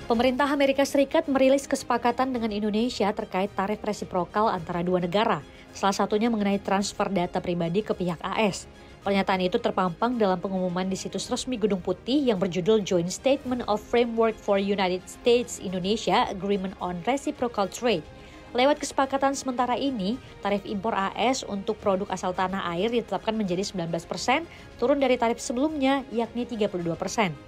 Pemerintah Amerika Serikat merilis kesepakatan dengan Indonesia terkait tarif resiprokal antara dua negara, salah satunya mengenai transfer data pribadi ke pihak AS. Pernyataan itu terpampang dalam pengumuman di situs resmi Gedung Putih yang berjudul Joint Statement of Framework for United States-Indonesia Agreement on Reciprocal Trade. Lewat kesepakatan sementara ini, tarif impor AS untuk produk asal tanah air ditetapkan menjadi 19%, turun dari tarif sebelumnya yakni 32%.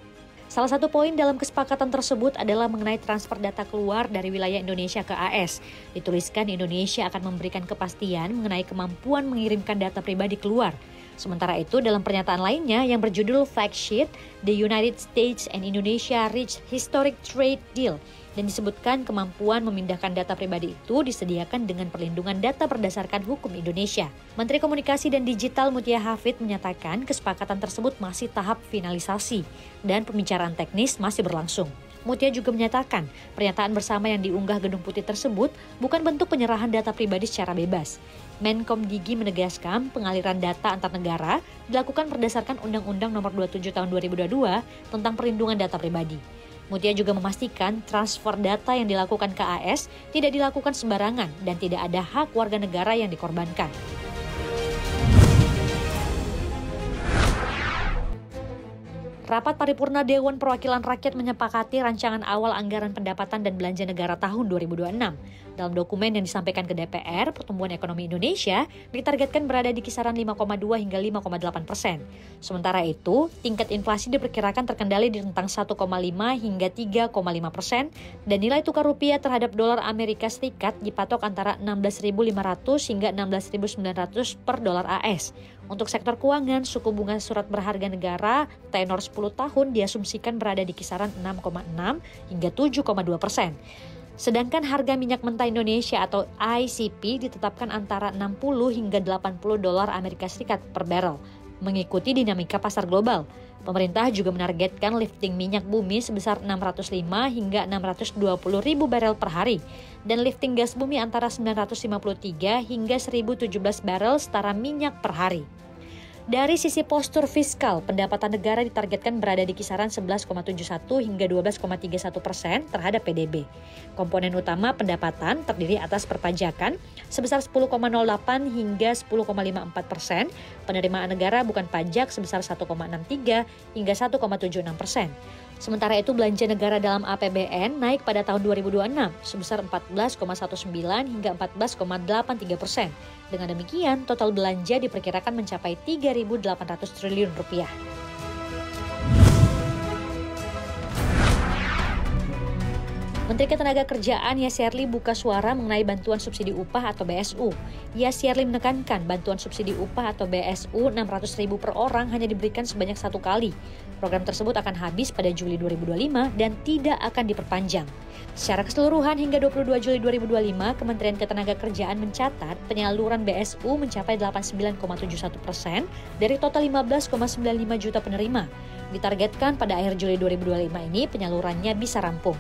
Salah satu poin dalam kesepakatan tersebut adalah mengenai transfer data keluar dari wilayah Indonesia ke AS. Dituliskan Indonesia akan memberikan kepastian mengenai kemampuan mengirimkan data pribadi keluar. Sementara itu, dalam pernyataan lainnya yang berjudul Fact Sheet, The United States and Indonesia Reached Historic Trade Deal, dan disebutkan kemampuan memindahkan data pribadi itu disediakan dengan perlindungan data berdasarkan hukum Indonesia. Menteri Komunikasi dan Digital Mutia Hafid menyatakan kesepakatan tersebut masih tahap finalisasi dan pembicaraan teknis masih berlangsung. Mutia juga menyatakan pernyataan bersama yang diunggah Gedung Putih tersebut bukan bentuk penyerahan data pribadi secara bebas. Menkom Gigi menegaskan pengaliran data antar negara dilakukan berdasarkan Undang-Undang Nomor 27 Tahun 2022 tentang perlindungan data pribadi. Mutia juga memastikan transfer data yang dilakukan ke AS tidak dilakukan sembarangan dan tidak ada hak warga negara yang dikorbankan. Rapat Paripurna Dewan Perwakilan Rakyat menyepakati rancangan awal anggaran pendapatan dan belanja negara tahun 2026. Dalam dokumen yang disampaikan ke DPR, pertumbuhan ekonomi Indonesia ditargetkan berada di kisaran 5,2 hingga 5,8%. Sementara itu, tingkat inflasi diperkirakan terkendali di rentang 1,5 hingga 3,5% dan nilai tukar rupiah terhadap dolar Amerika Serikat dipatok antara 16.500 hingga 16.900 per dolar AS. Untuk sektor keuangan, suku bunga surat berharga negara tenor 10 tahun diasumsikan berada di kisaran 6,6 hingga 7,2%. Sedangkan harga minyak mentah Indonesia atau ICP ditetapkan antara 60 hingga 80 dolar Amerika Serikat per barrel, mengikuti dinamika pasar global. Pemerintah juga menargetkan lifting minyak bumi sebesar 605 hingga 620 ribu barel per hari dan lifting gas bumi antara 953 hingga 1017 barel setara minyak per hari. Dari sisi postur fiskal, pendapatan negara ditargetkan berada di kisaran 11,71 hingga 12,31% terhadap PDB. Komponen utama pendapatan terdiri atas perpajakan sebesar 10,08 hingga 10,54%, penerimaan negara bukan pajak sebesar 1,63 hingga 1,76%. Sementara itu belanja negara dalam APBN naik pada tahun 2026 sebesar 14,19 hingga 14,83%. Dengan demikian, total belanja diperkirakan mencapai 3.800 triliun rupiah. Menteri Ketenagakerjaan Yasserli buka suara mengenai bantuan subsidi upah atau BSU. Yasserli menekankan bantuan subsidi upah atau BSU 600.000 per orang hanya diberikan sebanyak satu kali. Program tersebut akan habis pada Juli 2025 dan tidak akan diperpanjang. Secara keseluruhan hingga 22 Juli 2025, Kementerian Ketenagakerjaan mencatat penyaluran BSU mencapai 89,71% dari total 15,95 juta penerima. Ditargetkan pada akhir Juli 2025 ini penyalurannya bisa rampung.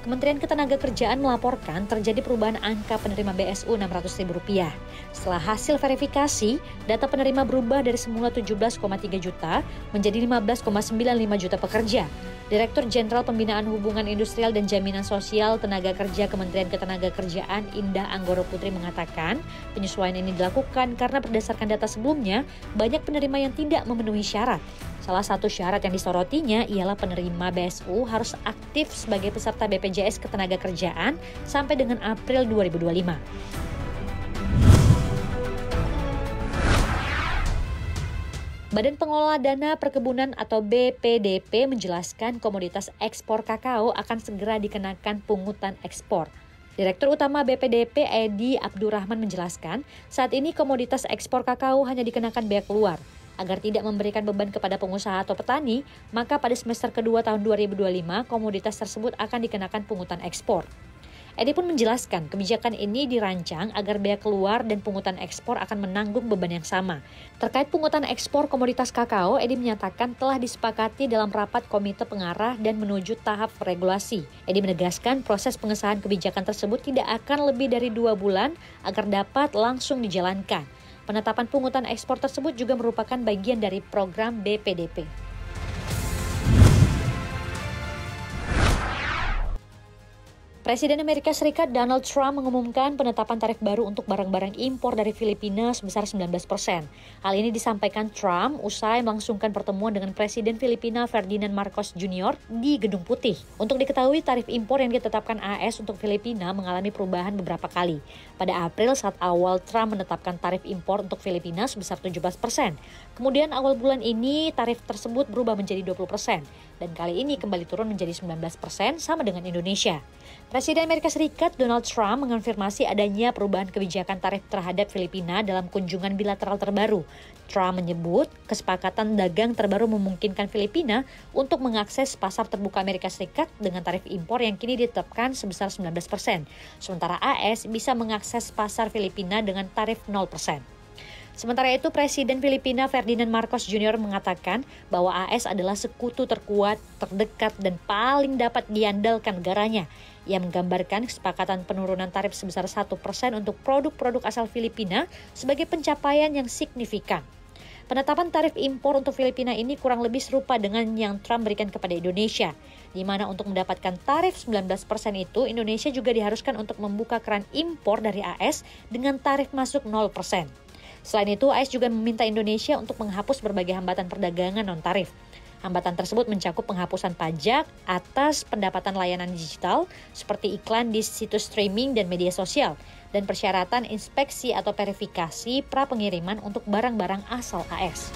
Kementerian Ketenagakerjaan melaporkan terjadi perubahan angka penerima BSU Rp600.000. Setelah hasil verifikasi, data penerima berubah dari semula 17,3 juta menjadi 15,95 juta pekerja. Direktur Jenderal Pembinaan Hubungan Industrial dan Jaminan Sosial Tenaga Kerja Kementerian Ketenagakerjaan Indah Anggoro Putri mengatakan penyesuaian ini dilakukan karena berdasarkan data sebelumnya banyak penerima yang tidak memenuhi syarat. Salah satu syarat yang disorotinya ialah penerima BSU harus aktif sebagai peserta BPJS Ketenagakerjaan sampai dengan April 2025. Badan Pengelola Dana Perkebunan atau BPDP menjelaskan komoditas ekspor kakao akan segera dikenakan pungutan ekspor. Direktur Utama BPDP Edi Abdurrahman menjelaskan, saat ini komoditas ekspor kakao hanya dikenakan bea keluar. Agar tidak memberikan beban kepada pengusaha atau petani, maka pada semester kedua tahun 2025, komoditas tersebut akan dikenakan pungutan ekspor. Edi pun menjelaskan kebijakan ini dirancang agar bea keluar dan pungutan ekspor akan menanggung beban yang sama. Terkait pungutan ekspor komoditas kakao, Edi menyatakan telah disepakati dalam rapat komite pengarah dan menuju tahap regulasi. Edi menegaskan proses pengesahan kebijakan tersebut tidak akan lebih dari 2 bulan agar dapat langsung dijalankan. Penetapan pungutan ekspor tersebut juga merupakan bagian dari program BPDP. Presiden Amerika Serikat Donald Trump mengumumkan penetapan tarif baru untuk barang-barang impor dari Filipina sebesar 19%. Hal ini disampaikan Trump usai melangsungkan pertemuan dengan Presiden Filipina Ferdinand Marcos Jr. di Gedung Putih. Untuk diketahui, tarif impor yang ditetapkan AS untuk Filipina mengalami perubahan beberapa kali. Pada April, saat awal Trump menetapkan tarif impor untuk Filipina sebesar 17%. Kemudian awal bulan ini tarif tersebut berubah menjadi 20%. Dan kali ini kembali turun menjadi 19% sama dengan Indonesia. Presiden Amerika Serikat Donald Trump mengonfirmasi adanya perubahan kebijakan tarif terhadap Filipina dalam kunjungan bilateral terbaru. Trump menyebut kesepakatan dagang terbaru memungkinkan Filipina untuk mengakses pasar terbuka Amerika Serikat dengan tarif impor yang kini ditetapkan sebesar 19%. Sementara AS bisa mengakses pasar Filipina dengan tarif 0%. Sementara itu, Presiden Filipina Ferdinand Marcos Jr. mengatakan bahwa AS adalah sekutu terkuat, terdekat, dan paling dapat diandalkan negaranya. Ia menggambarkan kesepakatan penurunan tarif sebesar 1% untuk produk-produk asal Filipina sebagai pencapaian yang signifikan. Penetapan tarif impor untuk Filipina ini kurang lebih serupa dengan yang Trump berikan kepada Indonesia, di mana untuk mendapatkan tarif 19% itu, Indonesia juga diharuskan untuk membuka keran impor dari AS dengan tarif masuk 0%. Selain itu, AS juga meminta Indonesia untuk menghapus berbagai hambatan perdagangan non-tarif. Hambatan tersebut mencakup penghapusan pajak atas pendapatan layanan digital seperti iklan di situs streaming dan media sosial, dan persyaratan inspeksi atau verifikasi pra-pengiriman untuk barang-barang asal AS.